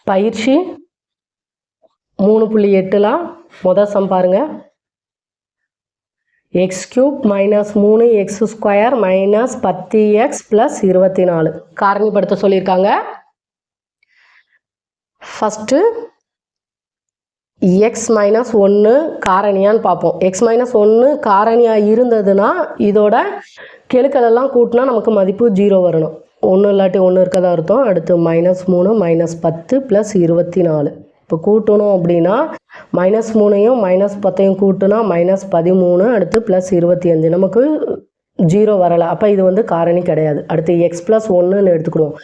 பயிற்சி 3.8ல் முதல் சம் பாருங்க. x³ - 3x² - 10x + 24 காரணிப்படுத்த சொல்லியிருக்காங்க. ஃபஸ்ட்டு x - 1 காரணியான்னு பார்ப்போம். x - 1 காரணியாக இருந்ததுன்னா இதோட கெழுக்களெல்லாம் கூட்டினா நமக்கு மதிப்பு 0 வரணும். 1 இல்லாட்டி 1 இருக்கதா அர்த்தம். அடுத்து -3 - 10 + 24. இப்போ கூட்டணும் அப்படின்னா -3ஐயும் -10ஐயும் கூட்டினா -13, அடுத்து +25. நமக்கு 0 வரலை. அப்போ இது வந்து காரணி கிடையாது. அடுத்து x+1ன்னு எடுத்துக்கிடுவோம்.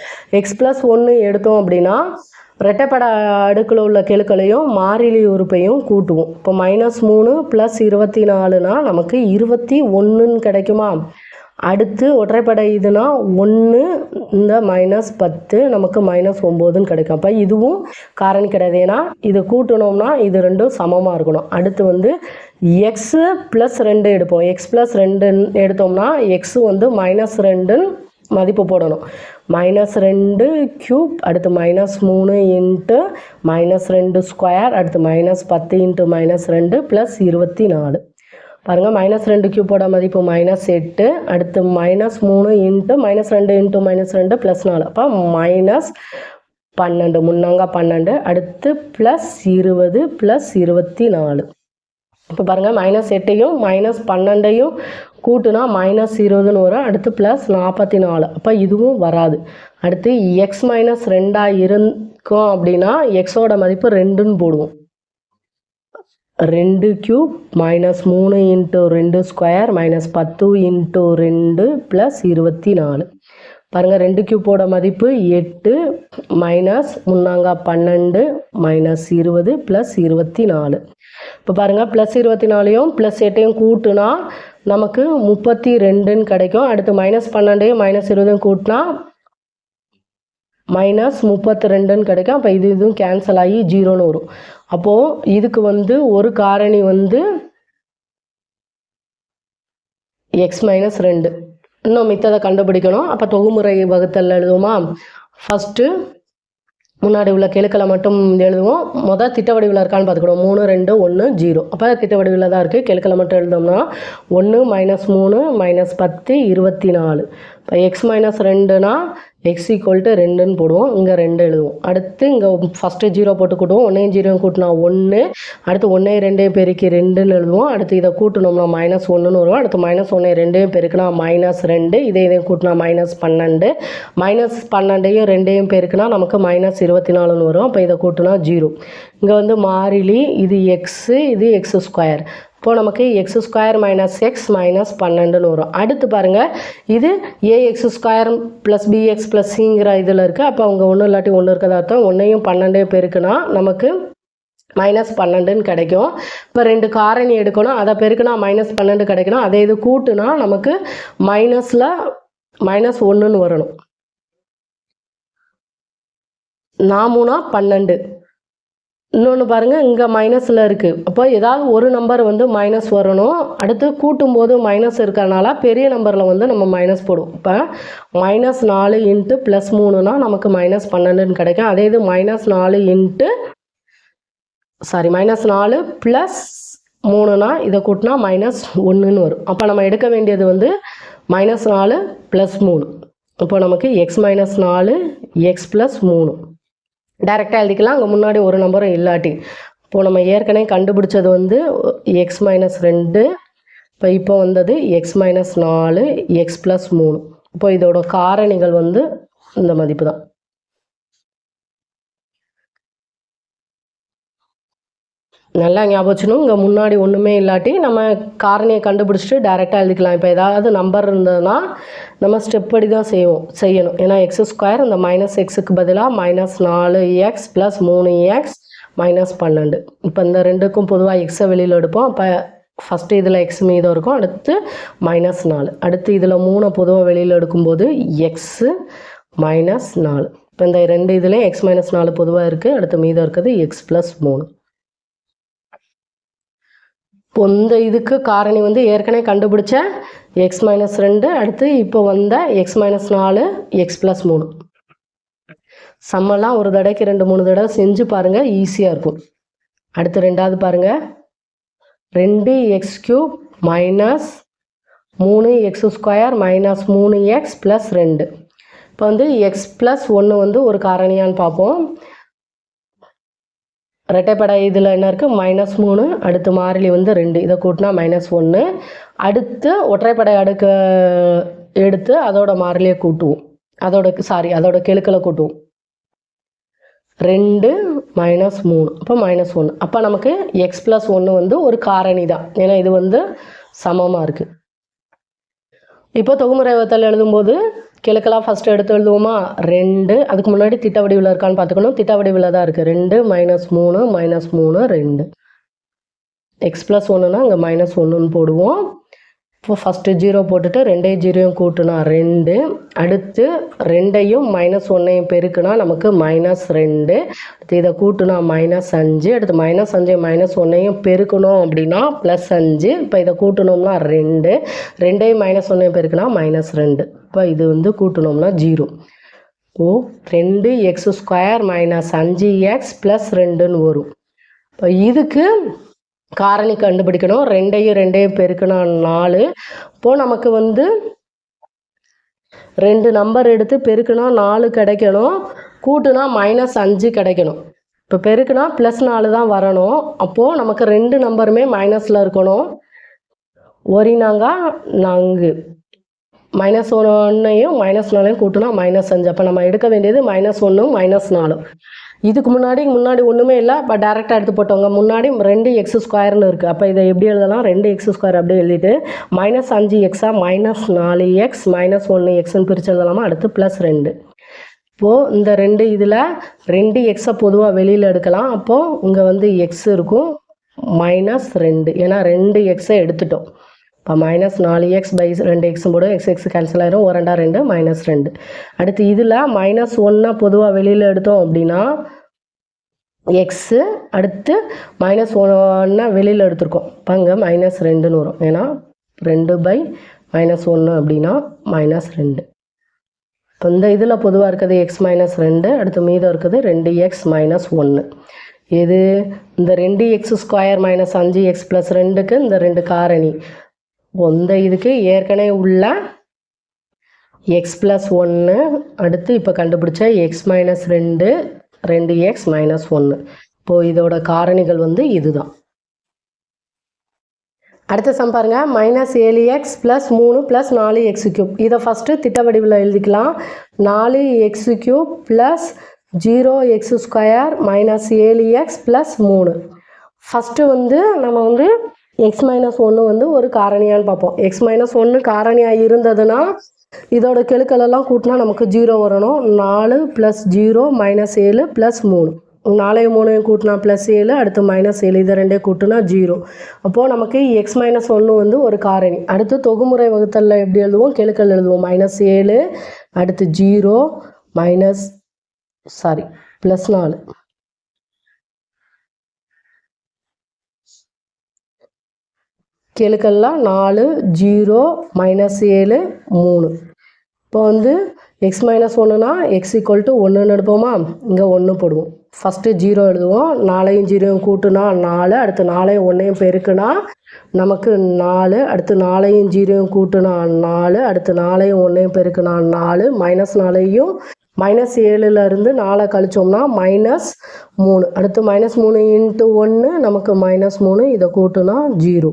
x+1 எடுத்தோம் அப்படின்னா ரெட்டைப்படை அடுக்கில் உள்ள கெழுக்களையும் மாறிலி உறுப்பையும் கூட்டுவோம். இப்போ -3 + 24னா நமக்கு 21ன்னு கிடைக்குமா? அடுத்து ஒற்றைப்படை இதுனா 1, இந்த -10 நமக்கு -9ன்னு கிடைக்கும். அப்போ இதுவும் காரணி கிடையாது. ஏன்னா இது கூட்டணும்னா இது ரெண்டும் சமமாக இருக்கணும். அடுத்து வந்து x+2 எடுப்போம். x+2 எடுத்தோம்னா x வந்து -2ன்னு மதிப்பு போடணும். -2³ அடுத்து -3 × -2², அடுத்து -10 × -2 + 24. பாருங்கள், -2³ மதிப்பு -8, அடுத்து -3 × -2 × -2 + 4. அப்போ -12, முன்னாங்க 12, அடுத்து +20 + 24. இப்போ பாருங்கள், -8ஐயும் -12ஐயும் கூட்டுனா -20ன்னு வரும். அடுத்து +44. அப்போ இதுவும் வராது. அடுத்து x - 2 இருக்கும் அப்படின்னா எக்ஸோட மதிப்பு 2ன்னு போடுவோம். 2³ - 3 × 2² - 10 × 2 + 24. பாருங்கள், 2³ மதிப்பு 8 முன்னாங்க 12 -20 + 24. இப்போ பாருங்கள், +24ஐயும் +8ஐயும் கூட்டுனா நமக்கு 32ன்னு கிடைக்கும். அடுத்து -12ஐயும் -20ஐயும் கூட்டினா -32ன்னு கிடைக்கும். அப்போ இதுவும் கேன்சல் ஆகி 0ன்னு வரும். அப்போது இதுக்கு வந்து ஒரு காரணி வந்து x - 2. இன்னும் மித்ததை கண்டுபிடிக்கணும். அப்போ தொகுமுறை வகுத்தல் எழுதுவோமா? ஃபஸ்ட்டு முன்னாடி உள்ள கெழுக்களை மட்டும் எழுதுவோம். முதல் திட்ட வடிவில் இருக்கான்னு பார்த்துக்கிடுவோம். 3, 2, 1, 0. அப்போ திட்ட வடிவில் தான் இருக்குது. கெழுக்களை மட்டும் எழுதோம்னா 1 - 3 - 10 24. இப்போ x - 2னா x = 2ன்னு போடுவோம். இங்கே 2 எழுதுவோம். அடுத்து இங்கே ஃபஸ்ட்டு 0 போட்டு கூட்டுவோம். 1ஐயும் 0ஐயும் கூட்டினா 1, அடுத்து 1ஐயும் 2ஐயும் பெருக்கி 2ன்னு எழுதுவோம். அடுத்து இதை கூட்டணும்னா -1ன்னு வரும். அடுத்து -1ஐயும் 2ஐயும் பெருக்கினா -2, இதையும் கூட்டினா -12, -12ஐயும் 2ஐயும் பெருக்கினா நமக்கு -24ன்னு வரும். அப்போ இதை கூட்டினா 0. இங்கே வந்து மாறிலி இது x, இது x². இப்போ நமக்கு x² - x -12ன்னு வரும். அடுத்து பாருங்கள், இது ax² + bx + cங்கிற இதில் இருக்குது. அப்போ அவங்க 1 இல்லாட்டி 1 இருக்கதா அர்த்தம். 1ஐயும் 12ஐயும் பெருக்குனா நமக்கு -12ன்னு கிடைக்கும். இப்போ 2 காரணி எடுக்கணும். அதை பெருக்குனா -12 கிடைக்கணும். அதே இது கூட்டுனா நமக்கு -1ன்னு வரணும். 4 - 12. இன்னொன்று பாருங்கள், இங்கே மைனஸில் இருக்குது. அப்போ ஏதாவது ஒரு நம்பர் வந்து மைனஸ் வரணும். அடுத்து கூட்டும்போது மைனஸ் இருக்கிறனால பெரிய நம்பரில் வந்து நம்ம மைனஸ் போடுவோம். இப்போ -4 × +3னா நமக்கு -12ன்னு கிடைக்கும். அதே இது -4 +3னா இதை கூட்டினா -1ன்னு வரும். அப்போ நம்ம எடுக்க வேண்டியது வந்து -4 + 3. இப்போ நமக்கு x - 4 x + 3 டைரெக்டாக எழுதிக்கலாம். அங்கே முன்னாடி ஒரு நம்பரும் இல்லாட்டி. இப்போது நம்ம ஏற்கனவே கண்டுபிடிச்சது வந்து x - 2. இப்போ வந்தது x - 4 x + 3. இப்போ இதோட காரணிகள் வந்து இந்த மதிப்பு தான். நல்லா ஞாபகம் வச்சுக்கணும். இங்கே முன்னாடி ஒன்றுமே இல்லாட்டி நம்ம காரணியை கண்டுபிடிச்சிட்டு டைரெக்டாக எழுதிக்கலாம். இப்போ ஏதாவது நம்பர் இருந்ததுன்னா நம்ம ஸ்டெப் படி தான் செய்யணும். ஏன்னா x², இந்த -xக்கு பதிலாக -4x + 3x -12. இப்போ இந்த ரெண்டுக்கும் பொதுவாக எக்ஸை வெளியில் எடுப்போம். அப்போ ஃபஸ்ட்டு இதில் x மீதம் இருக்கும். அடுத்து -4. அடுத்து இதில் 3 பொதுவாக வெளியில் எடுக்கும்போது x -4. இப்போ இந்த ரெண்டு இதுலேயும் x - 4 பொதுவாக இருக்குது. அடுத்து மீதம் இருக்குது x + 3. இப்போ இந்த இதுக்கு காரணி வந்து ஏற்கனவே கண்டுபிடிச்ச x - 2, அடுத்து இப்போ வந்த x - 4 x + 3. சம்மெல்லாம் ஒரு தடவைக்கு 2-3 தடவை செஞ்சு பாருங்கள், ஈஸியாக இருக்கும். அடுத்து ரெண்டாவது பாருங்கள், 2x³ minus 3x² minus 3x plus 2. இப்போ வந்து எக்ஸ் ப்ளஸ் 1 வந்து ஒரு காரணியான்னு பார்ப்போம். ரெட்டைப்படை இதில் என்ன இருக்குது, -3. அடுத்து மாறிலி வந்து 2, இதை கூட்டினா -1. அடுத்து ஒற்றைப்படை அடுக்க எடுத்து அதோட மாறிலியை கூட்டுவோம், அதோட கெழுக்களை கூட்டுவோம். 2 -3, அப்போ -1. அப்போ நமக்கு எக்ஸ் ப்ளஸ் 1 வந்து ஒரு காரணி தான், ஏன்னா இது வந்து சமமாக இருக்குது. இப்போ தொகுமுறை வகுத்தல் எழுதும்போது கிழக்கெல்லாம் ஃபஸ்ட்டு எடுத்து எழுதுவோமா, 2. அதுக்கு முன்னாடி திட்ட வடிவில் இருக்கான்னு பார்த்துக்கணும். திட்ட வடிவில் தான் இருக்குது. 2 -3 -3 2. எக்ஸ் ப்ளஸ் 1னா இங்கே -1ன்னு போடுவோம். இப்போ ஃபஸ்ட்டு 0 போட்டுட்டு 2ஐயும் 0ஐயும் கூட்டினா 2. அடுத்து 2ஐயும் -1ஐயும் பெருக்குனா நமக்கு -2. அடுத்து இதை கூட்டினா -5. அடுத்து -5ஐயும் -1ஐயும் பெருக்கணும் அப்படின்னா +5. இப்போ இதை கூட்டணும்னா 2. 2ஐயும் -1ஐயும் பெருக்குனா -2. இப்போ இது வந்து கூட்டணும்னா 0. ஓ 2x² - 5x + 2ன்னு வரும். இப்போ இதுக்கு காரணி கண்டுபிடிக்கணும். 2ஐயும் பெருக்குனா 4. இப்போது நமக்கு வந்து 2 நம்பர் எடுத்து பெருக்குனா 4 கிடைக்கணும், கூட்டுனா -5 கிடைக்கணும். இப்போ பெருக்குனா +4 தான் வரணும். அப்போது நமக்கு 2 நம்பருமே மைனஸில் இருக்கணும். ஒரினாங்கா 4 -1ஐயும் -4ஐயும் கூட்டினா -5. அப்போ நம்ம எடுக்க வேண்டியது -1 -4. இதுக்கு முன்னாடி ஒன்றுமே இல்லை. இப்போ டேரெக்டாக எடுத்து போட்டவங்க முன்னாடி 2x² இருக்குது. அப்போ இதை எப்படி எழுதலாம், 2x² அப்படியே எழுதிட்டு -5x -4x -1xன்னு பிரித்து எழுதலாமா. அடுத்து +2. இப்போது இந்த 2 இதில் 2xஐ பொதுவாக வெளியில் எடுக்கலாம். அப்போது இங்கே வந்து x இருக்கும் -2, ஏன்னா 2xஐ எடுத்துட்டோம். இப்போ -4x / 2x போடும், x கேன்சல் ஆயிரும், 1 2 -2. அடுத்து இதில் -1 பொதுவாக வெளியில் எடுத்தோம் அப்படின்னா எக்ஸு, அடுத்து -1 வெளியில் எடுத்துருக்கோம். இப்போ அங்கே -2ன்னு வரும், ஏன்னா 2/-1 அப்படின்னா -2. இப்போ இந்த இதில் பொதுவாக இருக்குது x -2, அடுத்து மீதம் இருக்குது 2x -1. இது இந்த 2x² - 5x + 2க்கு இந்த 2 காரணி. இந்த இதுக்கு ஏற்கனவே உள்ள x + 1, அடுத்து இப்போ கண்டுபிடிச்ச x -2, 2x -1. இப்போது இதோட காரணிகள் வந்து இதுதான். அடுத்த சம் பாருங்கள், -7x + 3 + 4x³ இதை ஃபஸ்ட்டு திட்ட வடிவில் எழுதிக்கலாம். 4x³ + 0x² - 7x + 3. ஃபஸ்ட்டு வந்து நம்ம வந்து x -1 வந்து ஒரு காரணியான்னு பார்ப்போம். x -1 காரணியாக இருந்ததுன்னா இதோட கெழுக்களெல்லாம் கூட்டினா நமக்கு 0 வரணும். 4 + 0 -7 + 3. 4ஐயும் 3ஐயும் கூட்டினா +7, அடுத்து -7, இதை 2ஐயும் கூட்டினா 0. அப்போது நமக்கு x -1 வந்து ஒரு காரணி. அடுத்து தொகுமுறை வகுத்தலில் எப்படி எழுதுவோம், கெழுக்கள் எழுதுவோம். -7, அடுத்து 0 +4. கெழுக்கெல்லாம் 4 0 -7 3. இப்போ வந்து x -1னா x = 1ன்னு எடுப்போமா, இங்கே 1 போடுவோம். ஃபஸ்ட்டு 0 எழுதுவோம். 4ஐயும் 0ஐயும் கூட்டுனா 4, அடுத்து 4ஐயும் 1ஐயும் பெருக்குனா நமக்கு 4, அடுத்து 4ஐயும் 0ஐயும் கூட்டுனா 4, அடுத்து 4ஐயும் 1ஐயும் பெருக்குனா 4, -4ஐயும் -7லேருந்து 4 கழிச்சோம்னா -3, அடுத்து -3 × 1 நமக்கு -3, இதை கூட்டுனா 0.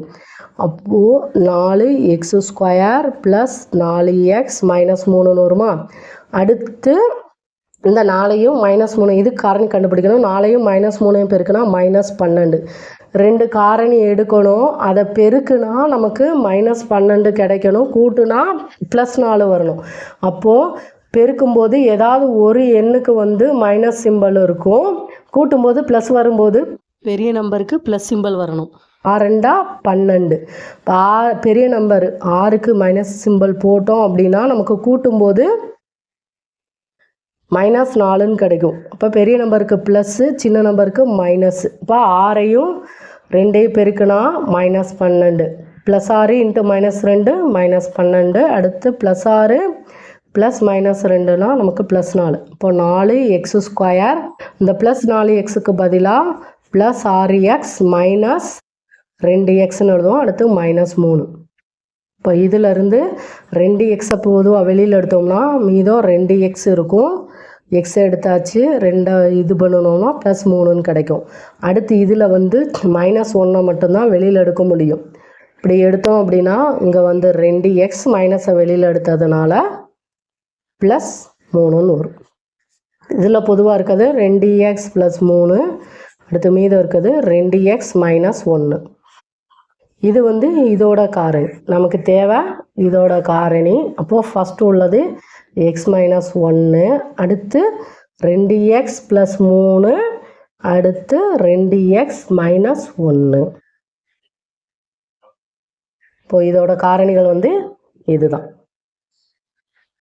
அப்போது 4x² + 4x -3ன்னு வருமா. அடுத்து இந்த 4ஐயும் -3 இது காரணி கண்டுபிடிக்கணும். 4ஐயும் -3ஐயும் பெருக்குனா -12. 2 காரணி எடுக்கணும், அதை பெருக்குனா நமக்கு -12 கிடைக்கணும், கூட்டுனா +4 வரணும். அப்போது பெருக்கும்போது ஏதாவது ஒரு எண்ணுக்கு வந்து மைனஸ் சிம்பல் இருக்கும், கூட்டும்போது ப்ளஸ் வரும்போது பெரிய நம்பருக்கு ப்ளஸ் சிம்பல் வரணும். 6 12. இப்போ பெரிய நம்பர் 6க்கு மைனஸ் சிம்பல் போட்டோம் அப்படின்னா நமக்கு கூட்டும்போது -4ன்னு கிடைக்கும். அப்போ பெரிய நம்பருக்கு ப்ளஸ்ஸு, சின்ன நம்பருக்கு மைனஸ். இப்போ 6ஐயும் 2ஐயும் பெருக்குனா -12, +6 × -2 -12. அடுத்து +6 ப்ளஸ் மைனஸ் 2னா நமக்கு ப்ளஸ் 4. இப்போ 4x², இந்த ப்ளஸ் 4xக்கு பதிலாக ப்ளஸ் 6x மைனஸ் 2xன்னு எழுதுவோம். அடுத்து -3. இப்போ இதிலிருந்து 2xை பொதுவாக வெளியில் எடுத்தோம்னா மீதம் 2x இருக்கும். எக்ஸ் எடுத்தாச்சு, 2 இது பண்ணணும்னா +3ன்னு கிடைக்கும். அடுத்து இதில் வந்து -1 மட்டும்தான் வெளியில் எடுக்க முடியும். இப்படி எடுத்தோம் அப்படின்னா இங்கே வந்து 2x மைனஸை வெளியில் எடுத்ததுனால +3ன்னு வரும். இதில் பொதுவாக இருக்கிறது 2x + 3. அடுத்து மீதம் இருக்கிறது 2x - 1. இது வந்து இதோட காரணி, நமக்கு தேவை இதோட காரணி. அப்போது ஃபஸ்ட்டு உள்ளது x - 1, அடுத்து 2x + 3, அடுத்து 2x - 1. இப்போ இதோட காரணிகள் வந்து இதுதான்.